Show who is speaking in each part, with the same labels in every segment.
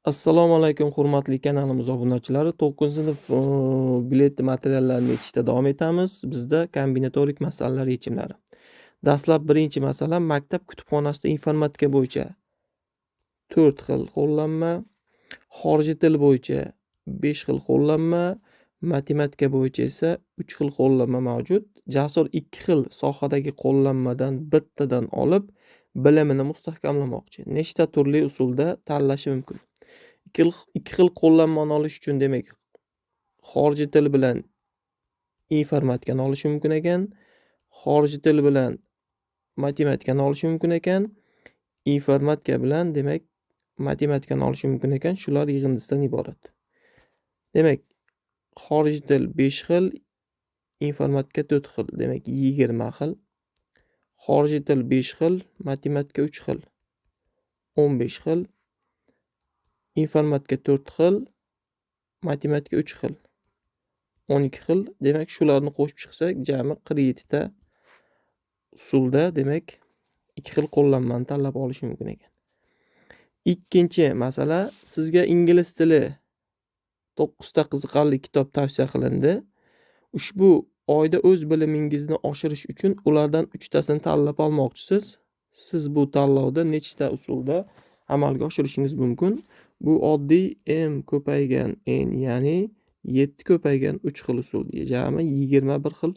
Speaker 1: Assalomu alaykum, hurmatli kanalimiz obunachilari. 9-sinf bilet materiallarini yechishda davom etamiz. Bizda kombinatorik masalalar yechimlari. Dastlab birinchi masala maktab kutubxonasida informatika bo'yicha 4 xil qo'llanma, xorijiy til bo'yicha 5 xil qo'llanma, matematika bo'yicha esa 3 xil qo'llanma mavjud. Jasur 2 xil sohadagi qo'llanmadan bittadan olib, bilimini mustahkamlamoqchi. Nechta turli usulda tanlashi mumkin? Ikki xil qo'llanmani olish uchun demak xorijiy til bilan informatikani olish mumkin ekan, xorijiy til bilan matematikani olish mumkin ekan, informatika bilan demak matematikani olish mumkin ekan. Shular yig'indisidan iborat. Demak, xorijiy til 5 xil, informatika 4 xil, demak 20 xil. Xorijiy til 5 xil, matematika 3 xil, 15 xil. Informatika 4 xil, matematika 3 xil, 12 xil. Demak, shularni qo'shib chiqsak, jami 47 ta usulda demak 2 xil qo'llanmani tanlab olish mumkin ekan. Ikkinchi masala, sizga ingliz tili 9 ta qiziqarli kitob tavsiya qilindi. Ushbu oyda o'z bilimingizni oshirish uchun ulardan 3 tasini tanlab olmoqchisiz. Siz bu tanlovda nechta usulda amalga oshirishingiz mumkin? Bu oddiy m ko'paygan n, ya'ni 7 ko'paygan 3 xil usul. Jami 21 xil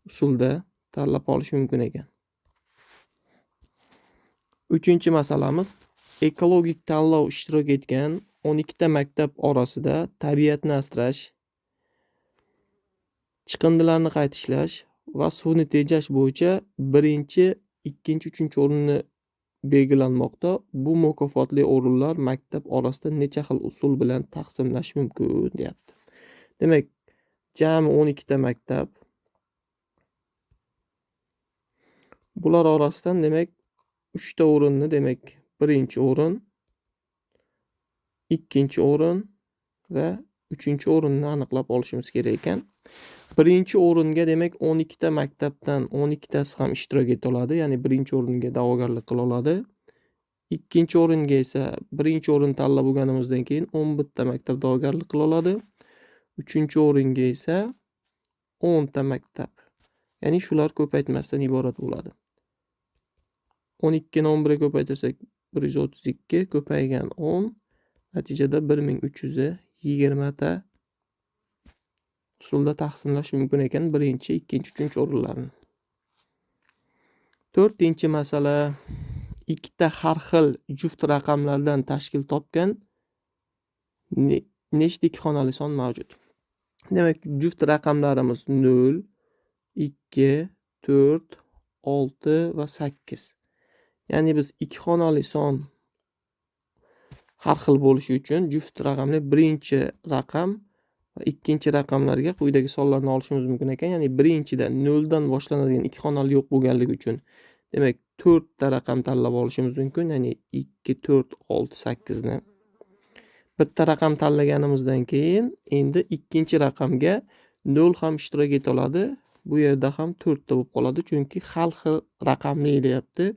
Speaker 1: usulda tanlab olish mumkin ekan. Uchinchi masalamiz, ekologik tanlov ishtirok etgan 12 ta maktab orasida tabiatni asrash, chiqindilarni qaytishlash va suvni tejash bo'yicha 1-chi, 2-chi, 3-chi o'rinni belgilanmoqda. Bu mukofotli o'rinlar maktab orasida necha xil usul bilan taqsimlash mumkin deyapti. Demak, jami 12 ta maktab. Bular orasidan demak 3 ta o'rinni demak 1-chi o'rin, 2-chi o'rin va 3-chi o'rinni aniqlab olishimiz kerak ekan. 1-chi o'ringa demak 12 ta maktabdan 12 tasi ham ishtirok eta oladi, ya'ni 1-chi o'ringa da'vogarlik qila oladi. 2-chi o'ringa esa 1-chi o'rin tanlab bo'lganimizdan keyin 11 ta maktab da'vogarlik qila oladi. 3-chi o'ringa esa 10 ta maktab. Ya'ni shular ko'paytmasdan iborat bo'ladi. 12 ni 11 ga ko'paytirsak 132, ko'paygan 10, natijada 1320 ta usulda taqsimlash mumkin ekan 1-chi, 2-chi, 3-chi o'rinlarni. 4-chi masala, ikkita har xil juft raqamlardan tashkil topgan nechta ikki xonali son mavjud? Demak, juft raqamlarimiz 0, 2, 4, 6 va 8. Ya'ni biz ikki xonali son har xil bo'lishi uchun juft raqamli 1-chi raqam va 2-chi raqamlarga quyidagi sonlarni olishimiz mumkin ekan. Ya'ni 1-chida 0 dan boshlanadigan ikki xonali yo'q bo'lganligi uchun demak 4 ta raqam tanlab olishimiz mumkin. Ya'ni 2, 4, 6, 8 ni. Bitta raqam tanlaganimizdan keyin endi 2-chi raqamga 0 ham ishtirok eta oladi. Bu yerda ham 4 ta bo'lib qoladi, chunki har xil raqamli deyapti.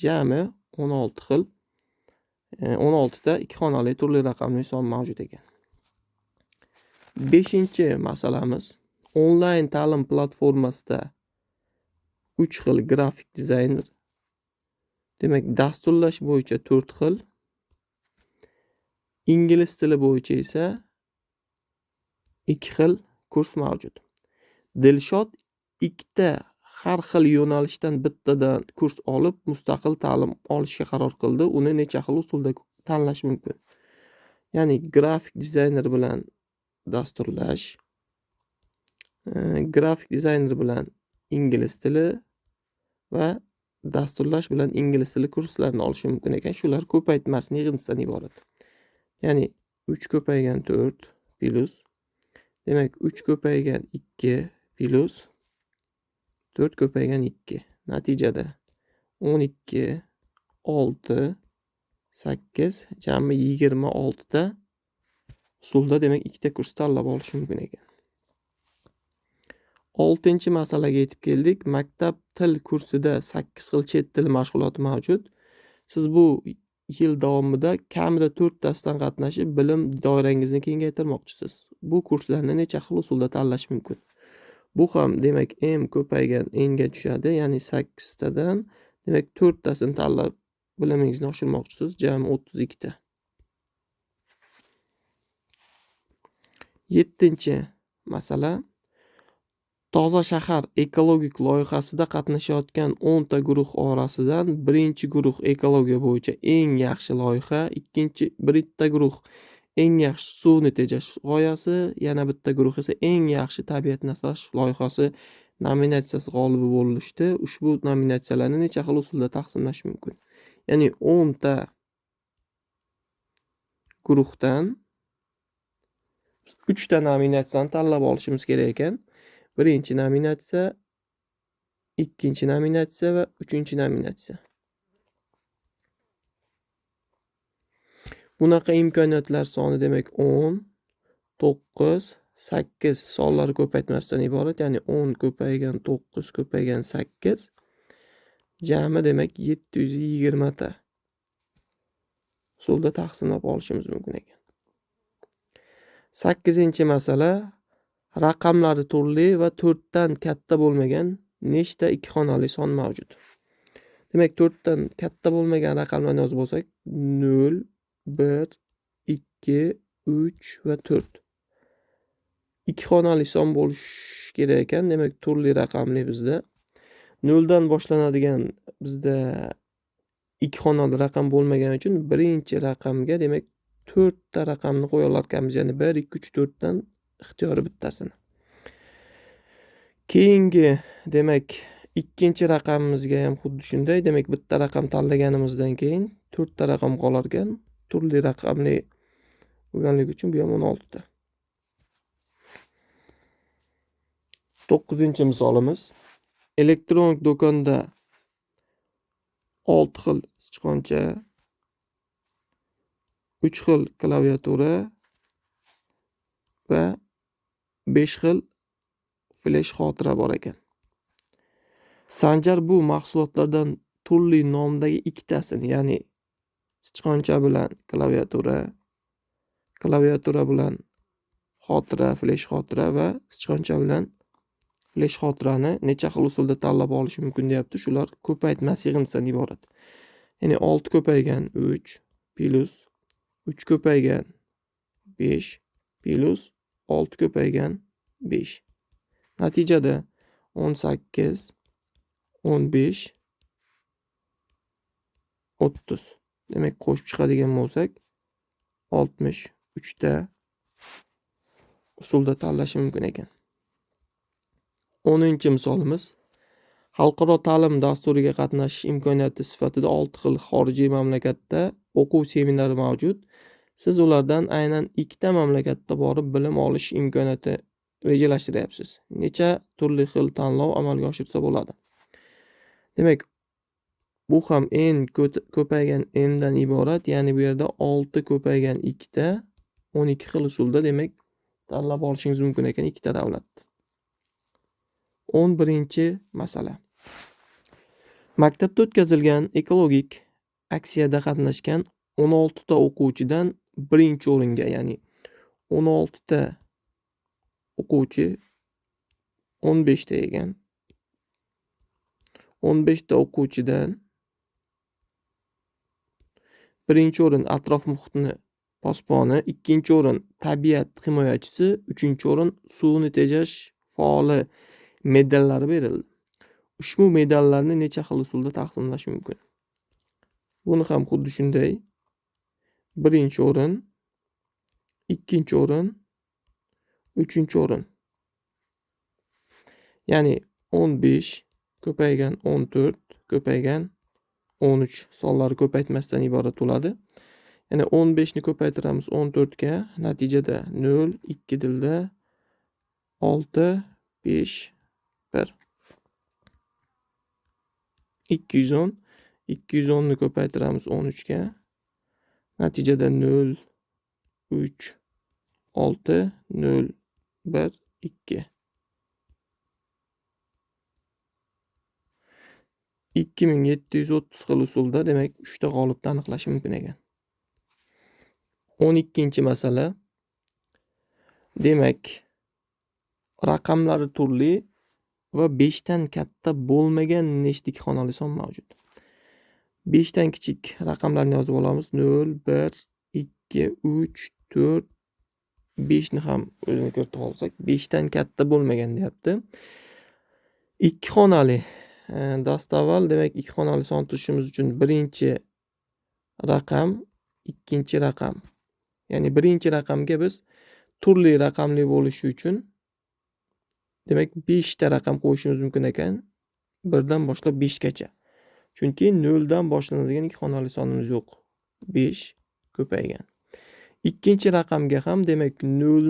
Speaker 1: Jami 16 xil 16 ta ikki xonali turli raqamli son mavjud ekan. 5-chi masalamiz, onlayn ta'lim platformasida 3 xil grafik dizayner, demak dasturlash bo'yicha 4 xil, ingliz tili bo'yicha esa 2 xil kurs mavjud. Dilshod ikkita har xil yo'nalishdan bittadan kurs olib mustaqil ta'lim olishga qaror qildi. Uni necha xil usulda tanlash mumkin? Ya'ni grafik dizayner bilan dasturlash, grafik dizayner bilan ingliz tili va dasturlash bilan ingliz tili kurslarini olish mumkin ekan. Shular ko'paytmasini yig'indisidan iborat. Ya'ni 3 ko'paygan 4 plus, demak 3 ko'paygan 2 plus 4 ko'paygan 2. Natijada 12, 6, 8, jami 26 ta usulda demak ikkita kurs tanlab olish mumkin ekan. 6-chi masalaga yetib keldik. Maktab til kursida 8 xil chet tili mashg'uloti mavjud. Siz bu yil davomida kamida 4 tasidan qatnashib, bilim doirangizni kengaytirmoqchisiz. Bu kurslarni necha xil usulda tanlash mumkin? Bu ham demak m ko'paygan n ga tushadi, ya'ni 8 tadan demak 4 tasini tanlab bilimingizni oshirmoqchisiz, jami 32 ta. 7-masala. Toza shahar ekologik loyihasida qatnashayotgan 10 ta guruh orasidan birinchi guruh ekologiya bo'yicha eng yaxshi loyiha, bitta guruh eng yaxshi suvni tejash g'oyasi, yana bitta guruh esa eng yaxshi tabiatni asrash loyihasi nominatsiyasi g'olibi bo'lishdi. Ushbu nominatsiyalarni necha xil usulda taqsimlash mumkin? Ya'ni 10 ta guruhdan 3 ta nominatsiyani tanlab olishimiz kerak ekan. Birinchi nominatsiya, ikkinchi nominatsiya va uchinchi nominatsiya. Bunaqa imkoniyatlar soni demak 10, 9, 8 sonlar ko'paytmasdan iborat, ya'ni 10 ko'paygan 9 ko'paygan 8 jami demak 720 ta usulda taqsimlab olishimiz mumkin ekan. 8-masala. Raqamlari turli va 4 dan katta bo'lmagan nechta ikki xonali son mavjud? Demak 4 dan katta bo'lmagan raqamlarni yozib olsak 0, 1, 2, 3 va 4. Ikki xonali son bo'lishi kerak ekan. Demak turli raqamli bizda 0 dan boshlanadigan bizda ikki xonali raqam bo'lmagani uchun birinchi raqamga demak 4 ta raqamni qo'ya olar ekanmiz. Ya'ni 1, 2, 3, 4 dan ixtiyori bittasini. Keyingi demak ikkinchi raqamimizga ham xuddi shunday. Demak bitta raqam tanlaganimizdan keyin 4 ta raqam qolar ekan. Turli raqamli bo'lganligi uchun bu ham 16 ta. 9-misolimiz. Elektronik do'konda 6 xil sichqoncha, 3 xil klaviatura va 5 xil flash xotira bor ekan. Sanjar bu mahsulotlardan turli nomdagi ikkitasini, ya'ni sichqoncha bilan klaviatura, klaviatura bilan xotira, flash xotira va sichqoncha bilan flash xotirani necha xil usulda tanlab olish mumkin deyapti. Shular ko'paytmas yig'indisidan iborat. Ya'ni 6 ko'paygan 3 plus 3 ko'paygan 5 plus 6 ko'paygan 5. Natijada 18, 15, 30. Demak qo'shib chiqadigan bo'lsak 63 ta usulda tanlash mumkin ekan. 10-misolimiz. Xalqaro ta'lim dasturiga qatnashish imkoniyati sifatida 6 xil xorijiy mamlakatda o'quv seminari mavjud. Siz ulardan aynan 2 ta mamlakatda borib bilim olish imkoniyati rejalashtiryapsiz. Necha turli xil tanlov amalga oshirsa bo'ladi? Demak, bu ham n ko'paygan n dan iborat, ya'ni bu yerda 6 ko'paygan 2 ta 12 xil usulda demak tanlab olishingiz mumkin ekan 2 ta davlatda. 11-masala. Maktabda o'tkazilgan ekologik aksiyada qatnashgan 16 ta o'quvchidan birinchi o'ringa, ya'ni 16 ta o'quvchi 15 ta ekan. 15 ta o'quvchidan birinchi o'rin atrof muhitni posboni, ikkinchi o'rin tabiat himoyachisi, uchinchi o'rin suvni tejash faoli medallari berildi. Ushbu medallarni necha xil usulda taqsimlash mumkin? Buni ham xuddi shunday. Birinchi o'rin, ikkinchi o'rin, uchinchi o'rin. Ya'ni 15 ko'paygan 14 ko'paygan 13 sonlari ko'paytmasdan iborat bo'ladi. Ya'ni 15 ni ko'paytiramiz 14 ga, natijada 0, 2 dilda 6, 5, 1. 210. 210 ni ko'paytiramiz 13 ga, natijada 0, 3, 6, 0, 1, 2. 2730 xil usulda demak 3 ta g'olibni aniqlash mumkin ekan. 12-masala. Demak, raqamlari turli va 5 dan katta bo'lmagan nechta ikki xonali son mavjud? 5 dan kichik raqamlarni yozib olamiz. 0, 1, 2, 3, 4, 5 ni ham o'zini kiritib olsak, 5 dan katta bo'lmagan deyapti. Ikki xonali dastavval demak ikki xonali son tuzishimiz uchun birinchi raqam, ikkinchi raqam. Ya'ni birinchi raqamga biz turli raqamli bo'lishi uchun demak 5 ta raqam qo'yishimiz mumkin ekan. 1 dan boshlab 5 gacha. Chunki 0 dan boshlanadigan ikki xonali sonimiz yo'q. 5 ko'paygan. Ikkinchi raqamga ham demak 0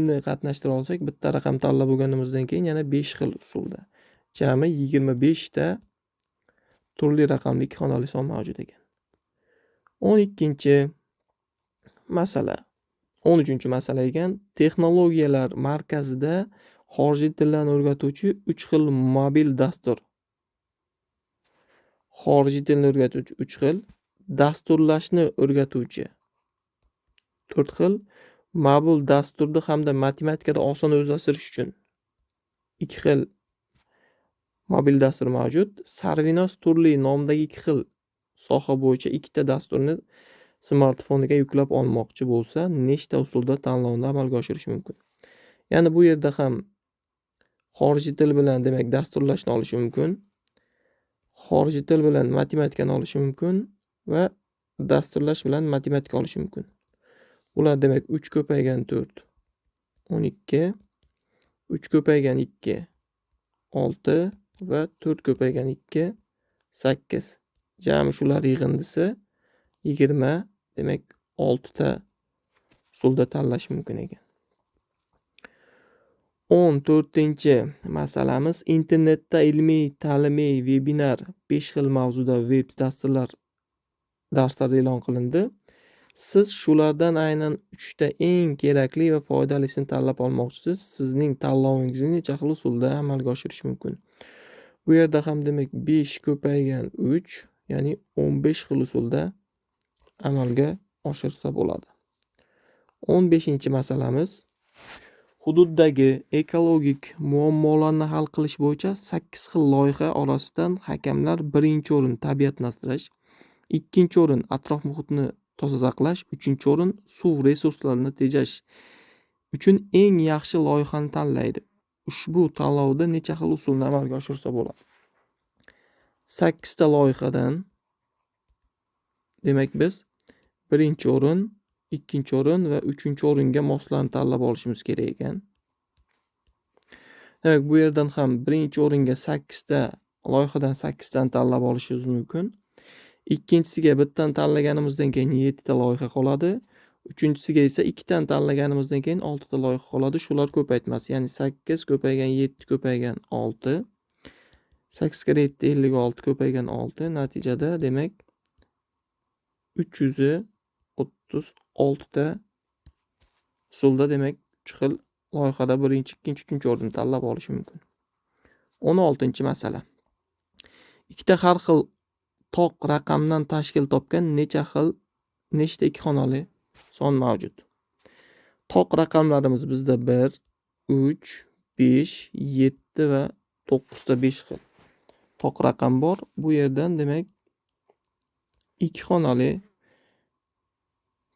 Speaker 1: ni qatnashtira olsak, bitta raqam tanlab bo'lganimizdan keyin yana 5 xil usulda. Jami 25 ta turli raqamli ikki xonali son mavjud ekan. 12-masala. 13-masala ekan. Texnologiyalar markazida xorijiy tillarni o'rgatuvchi 3 xil mobil dastur. Xorijiy tilni o'rgatuvchi 3 xil, dasturlashni o'rgatuvchi 4 xil, mobil dasturni hamda matematikada oson o'zlashtirish uchun 2 xil mobil dastur mavjud. Sarvinoz turli nomdagi 2 xil soha bo'yicha 2 ta dasturni smartfoniga yuklab olmoqchi bo'lsa, nechta usulda tanlovni amalga oshirish mumkin? Ya'ni bu yerda ham xorijiy til bilan demak dasturlashni olish mumkin. Xorijiy til bilan matematikani olish mumkin va dasturlash bilan matematika olish mumkin. Ular demak 3 ko'paygan 4 12, 3 ko'paygan 2 6 va 4 ko'paygan 2 8. Jami shular yig'indisi 20, demak 6 ta usulda tanlash mumkin ekan. 14-masalamiz internetda ilmiy, ta'limiy, vebinar 5 xil mavzuda veb dasturlar darslar e'lon qilindi. Siz shulardan aynan 3 ta eng kerakli va foydalisini tanlab olmoqchisiz. Sizning tanlovingizni necha xil usulda amalga oshirish mumkin? Bu yerda ham demak 5 ko'paygan 3, ya'ni 15 xil usulda amalga oshirsa bo'ladi. 15-masalamiz hududdagi ekologik muammolarni hal qilish bo'yicha 8 xil loyiha orasidan hakamlar birinchi o'rin tabiatni asrash, ikkinchi o'rin atrof muhitni toza saqlash, uchinchi o'rin suv resurslarini tejash uchun eng yaxshi loyihani tanlaydi. Ushbu tanlovda necha xil usulni amalga oshirsa bo'ladi? 8 ta loyihadan demak biz birinchi o'rin, ikkinchi o'rin va uchinchi o'ringa moslarni tanlab olishimiz kerak ekan. Demak, bu yerdan ham birinchi o'ringa 8 ta loyihadan 8 tani tanlab olishimiz mumkin. Ikkinchisiga bittan tanlaganimizdan keyin 7 ta loyiha qoladi. Uchinchisiga esa 2 tani tanlaganimizdan keyin 6 ta loyiha qoladi. Shular ko'paytmasi, ya'ni 8 ko'paygan 7 ko'paygan 6. 8 kere 7 56 ko'paygan 6. Natijada demak 336 ta usulda demak 3 xil loyihada birinchi, ikkinchi, uchinchi o'rinni tanlab olish mumkin. 16-masala. Ikkita har xil toq raqamdan tashkil topgan nechta ikki xonali son mavjud? Toq raqamlarimiz bizda 1, 3, 5, 7 va 9 ta 5 xil toq raqam bor. Bu yerdan demak ikki xonali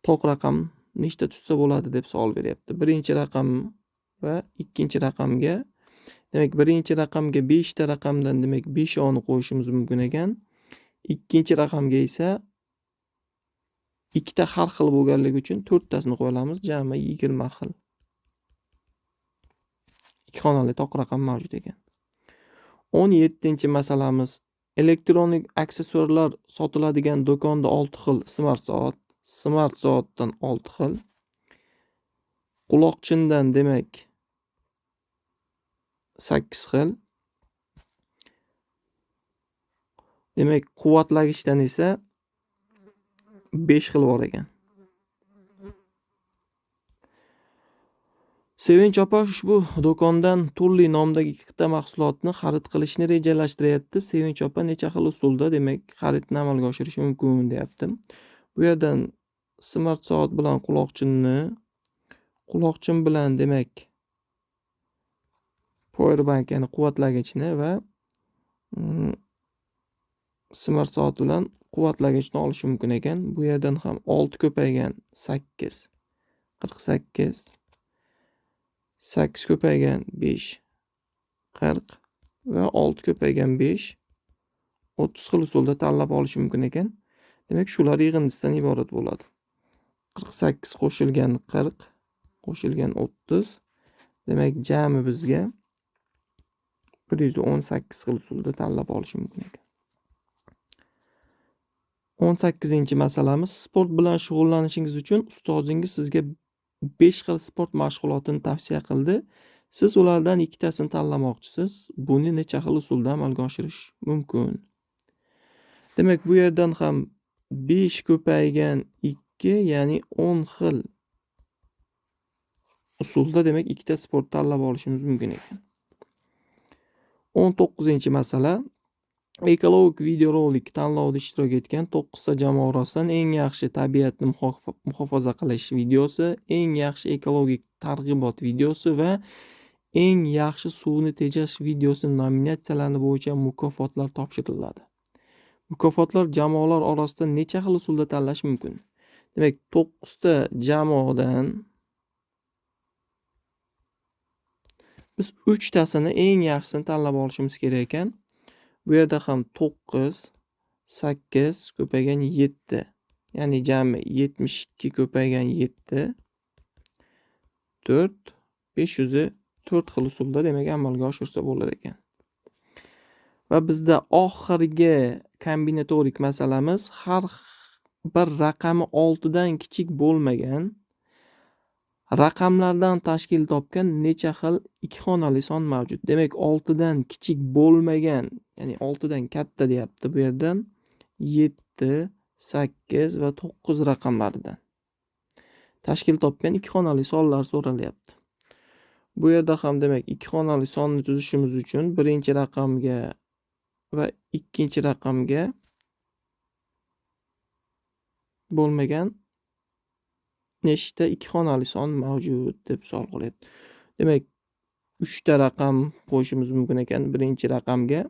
Speaker 1: toq raqam nechta tutsa bo'ladi deb savol beryapti. Birinchi raqam va ikkinchi raqamga demak birinchi raqamga 5 ta raqamdan demak 5 oni qo'yishimiz mumkin ekan. Ikkinchi raqamga esa ikkita har xil bo'lganligi uchun 4 tasini qo'yamiz. Jami 20 xil ikki xonali toq raqam mavjud ekan. 17-masalamiz elektronik aksessuarlar sotiladigan do'konda 6 xil smart soatdan 6 xil, quloqchindan demak 8 xil, demak quvvatlagichdan esa 5 xil bor ekan. Sevinch opa ushbu do'kondan turli nomdagi ikkita mahsulotni xarid qilishni rejalashtiryapti. Sevinch opa necha xil usulda demak xaridni amalga oshirish mumkin deyapti. Bu yerdan smart soat bilan quloqchin bilan demak powerbank ya'ni quvvatlagichni va smart soat bilan quvvatlagichni olish mumkin ekan. Bu yerdan ham 6 ko'paygan 8 48 8 ko'paygan 5 40 va 6 ko'paygan 5 30 xil usulda tanlab olish mumkin ekan. Demak, shular yig'indisidan iborat bo'ladi. 48 qo'shilgan 40 qo'shilgan 30. Demak, jami bizga 118 xil usulda tanlab olish mumkin ekan. 18-masalamiz sport bilan shug'ullanishingiz uchun ustozingiz sizga 5 xil sport mashg'ulotini tavsiya qildi. Siz ulardan ikkitasini tanlamoqchisiz. Buni necha xil usulda amalga oshirish mumkin? Demak, bu yerdan ham 5 ko'paygan 2 ya'ni 10 xil usulda demak ikkita sport tanlab olishimiz mumkin ekan. 19-masala ekologik videorolik tanlovida ishtirok etgan 9 ta jamoa orasidan eng yaxshi tabiatni muhofaza qilish videosi, eng yaxshi ekologik targ'ibot videosi va eng yaxshi suvni tejash videosi nominatsiyalari bo'yicha mukofotlar topshiriladi. Mukofotlar jamoalar orasida necha xil usulda tanlash mumkin? Demak, 9 ta jamoadan biz 3 tasini eng yaxshisini tanlab olishimiz kerak ekan. Bu yerda ham 9 8 ko'paygan 7 ya'ni jami 72 ko'paygan 7 4 504 xil usulda demak amalga oshirsa bo'lar ekan. Va bizda oxirgi kombinatorik masalamiz har bir raqami 6 dan kichik bo'lmagan raqamlardan tashkil topgan necha xil ikki xonali son mavjud. Demak, 6 dan kichik bo'lmagan, ya'ni 6 dan katta deyapti bu yerdan 7, 8 va 9 raqamlaridan tashkil topgan ikki xonali sonlar so'ralyapti. Bu yerda ham demak ikki xonali sonni tuzishimiz uchun birinchi raqamga va ikkinchi raqamga bo'lmagan nechta ikki xonali son mavjud deb savol qilyapti. Demak, 3 ta raqam qo'yishimiz mumkin ekan birinchi raqamga.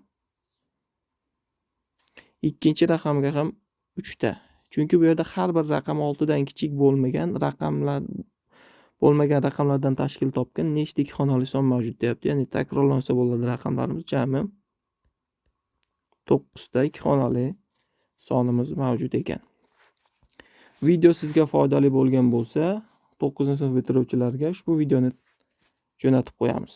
Speaker 1: Ikkinchi raqamga ham 3 ta. Chunki bu yerda har bir raqam 6 dan kichik bo'lmagan raqamlardan tashkil topgan nechta ikki xonali son mavjud deyapti. Ya'ni takrorlansa bo'ladi raqamlarimiz jami 9 ta ikki xonali sonimiz mavjud ekan. Video sizga foydali bo'lgan bo'lsa, 9-sinf bitiruvchilarga ushbu videoni jo'natib qo'yamiz.